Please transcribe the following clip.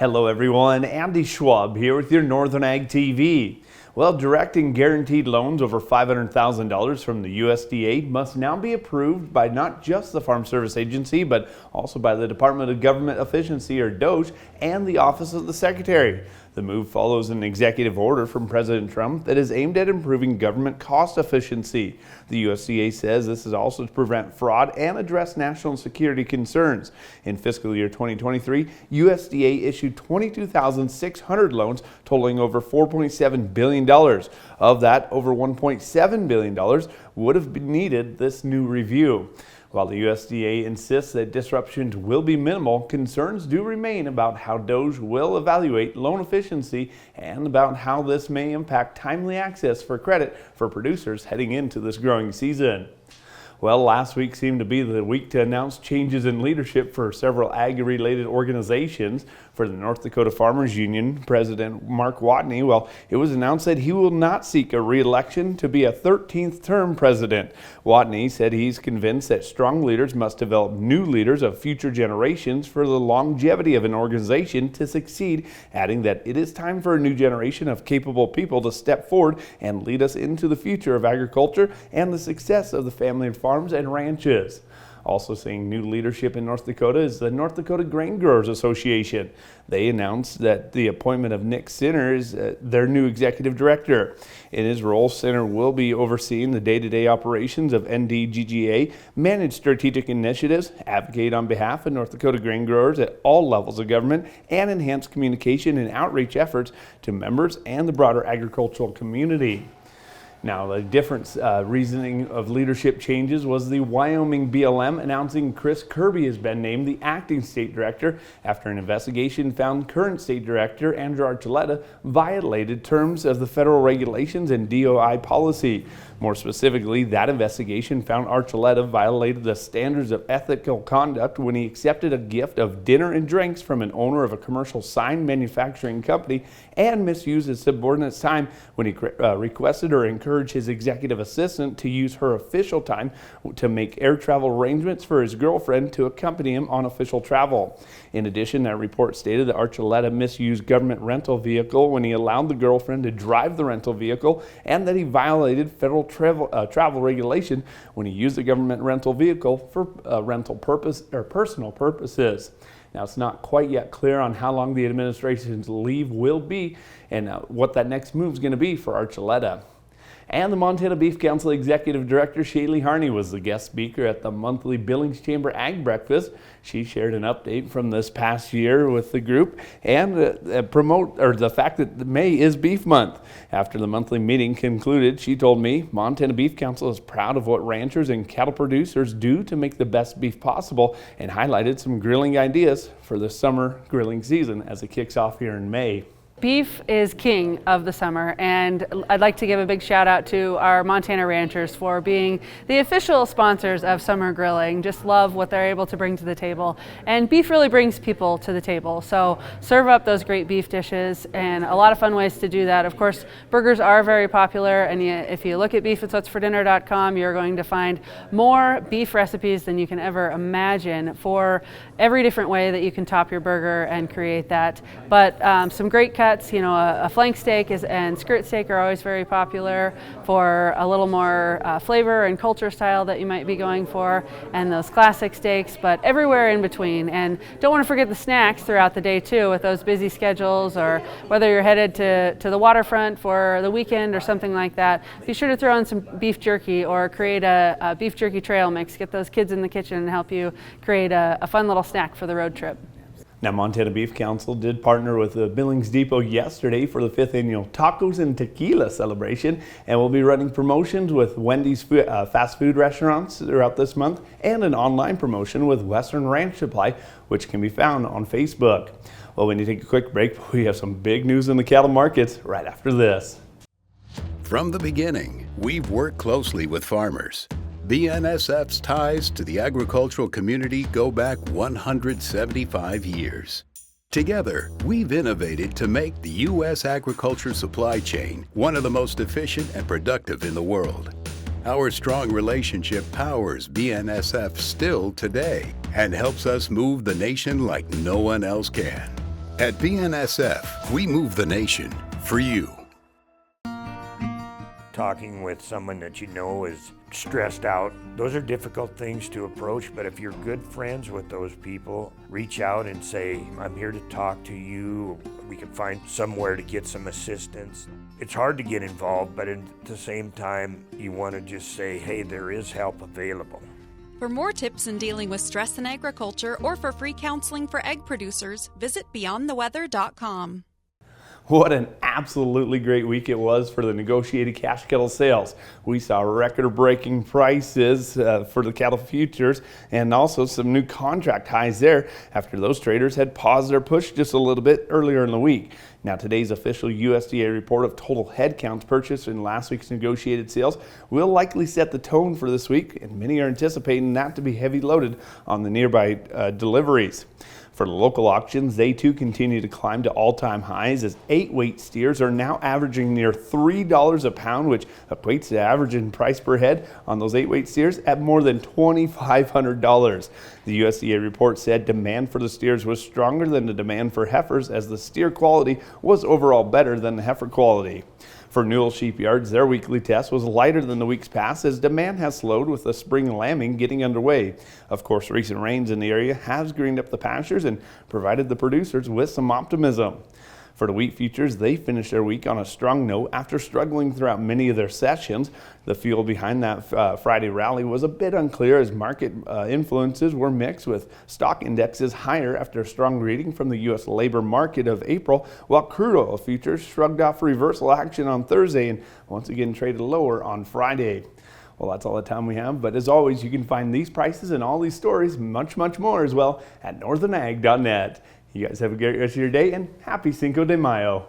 Hello everyone, Andy Schwab here with your Northern Ag TV. Well, direct and guaranteed loans over $500,000 from the USDA must now be approved by not just the Farm Service Agency, but also by the Department of Government Efficiency, or DOGE, and the Office of the Secretary. The move follows an executive order from President Trump that is aimed at improving government cost efficiency. The USDA says this is also to prevent fraud and address national security concerns. In fiscal year 2023, USDA issued 22,600 loans totaling over $4.7 billion. Of that, over $1.7 billion would have needed this new review. While the USDA insists that disruptions will be minimal, concerns do remain about how DOGE will evaluate loan efficiency and about how this may impact timely access for credit for producers heading into this growing season. Well, last week seemed to be the week to announce changes in leadership for several ag-related organizations. For the North Dakota Farmers Union, President Mark Watney, well, it was announced that he will not seek a re-election to be a 13th term president. Watney said he's convinced that strong leaders must develop new leaders of future generations for the longevity of an organization to succeed, adding that it is time for a new generation of capable people to step forward and lead us into the future of agriculture and the success of the family of farms and ranches. Also seeing new leadership in North Dakota is the North Dakota Grain Growers Association. They announced that the appointment of Nick Sinner is their new executive director. In his role, Sinner will be overseeing the day-to-day operations of NDGGA, manage strategic initiatives, advocate on behalf of North Dakota grain growers at all levels of government, and enhance communication and outreach efforts to members and the broader agricultural community. Now, the different reasoning of leadership changes was the Wyoming BLM announcing Chris Kirby has been named the acting state director after an investigation found current state director Andrew Archuleta violated terms of the federal regulations and DOI policy. More specifically, that investigation found Archuleta violated the standards of ethical conduct when he accepted a gift of dinner and drinks from an owner of a commercial sign manufacturing company and misused his subordinate's time when he requested or encouraged his executive assistant to use her official time to make air travel arrangements for his girlfriend to accompany him on official travel. In addition, that report stated that Archuleta misused government rental vehicle when he allowed the girlfriend to drive the rental vehicle, and that he violated federal travel regulation when he used the government rental vehicle for rental purpose or personal purposes. Now, it's not quite yet clear on how long the administration's leave will be and what that next move is going to be for Archuleta. And the Montana Beef Council Executive Director Shaylee Harney was the guest speaker at the monthly Billings Chamber Ag Breakfast. She shared an update from this past year with the group and the fact that May is Beef Month. After the monthly meeting concluded, she told me Montana Beef Council is proud of what ranchers and cattle producers do to make the best beef possible, and highlighted some grilling ideas for the summer grilling season as it kicks off here in May. Beef is king of the summer, and I'd like to give a big shout out to our Montana ranchers for being the official sponsors of summer grilling. Just love what they're able to bring to the table, and beef really brings people to the table. So serve up those great beef dishes, and a lot of fun ways to do that. Of course, burgers are very popular, and if you look at beefit'swhatsfordinner.com, you're going to find more beef recipes than you can ever imagine for every different way that you can top your burger and create that. But some great cuts. A flank steak and skirt steak are always very popular for a little more flavor and culture style that you might be going for, and those classic steaks, but everywhere in between. And don't want to forget the snacks throughout the day too, with those busy schedules, or whether you're headed to the waterfront for the weekend or something like that. Be sure to throw in some beef jerky or create a beef jerky trail mix. Get those kids in the kitchen and help you create a fun little snack for the road trip. Now, Montana Beef Council did partner with the Billings Depot yesterday for the 5th annual Tacos and Tequila celebration, and we'll be running promotions with Wendy's fast food restaurants throughout this month, and an online promotion with Western Ranch Supply, which can be found on Facebook. Well, we need to take a quick break, but we have some big news in the cattle markets right after this. From the beginning, we've worked closely with farmers. BNSF's ties to the agricultural community go back 175 years. Together, we've innovated to make the U.S. agriculture supply chain one of the most efficient and productive in the world. Our strong relationship powers BNSF still today and helps us move the nation like no one else can. At BNSF, we move the nation for you. Talking with someone that you know is stressed out, those are difficult things to approach, but if you're good friends with those people, reach out and say, I'm here to talk to you. We can find somewhere to get some assistance. It's hard to get involved, but at the same time, you want to just say, hey, there is help available. For more tips in dealing with stress in agriculture or for free counseling for egg producers, visit beyondtheweather.com. What an absolutely great week it was for the negotiated cash cattle sales. We saw record-breaking prices for the cattle futures and also some new contract highs there after those traders had paused their push just a little bit earlier in the week. Now, today's official USDA report of total head counts purchased in last week's negotiated sales will likely set the tone for this week, and many are anticipating that to be heavy loaded on the nearby deliveries. For the local auctions, they too continue to climb to all-time highs as 8-weight steers are now averaging near $3 a pound, which equates to averaging price per head on those 8-weight steers at more than $2,500. The USDA report said demand for the steers was stronger than the demand for heifers as the steer quality was overall better than the heifer quality. For Newell sheep yards, their weekly test was lighter than the weeks past as demand has slowed with the spring lambing getting underway. Of course, recent rains in the area has greened up the pastures and provided the producers with some optimism. For the wheat futures, they finished their week on a strong note after struggling throughout many of their sessions. The fuel behind that Friday rally was a bit unclear as market influences were mixed with stock indexes higher after a strong reading from the U.S. labor market of April, while crude oil futures shrugged off reversal action on Thursday and once again traded lower on Friday. Well, that's all the time we have, but as always, you can find these prices and all these stories, much more as well, at northernag.net. You guys have a great rest of your day and happy Cinco de Mayo.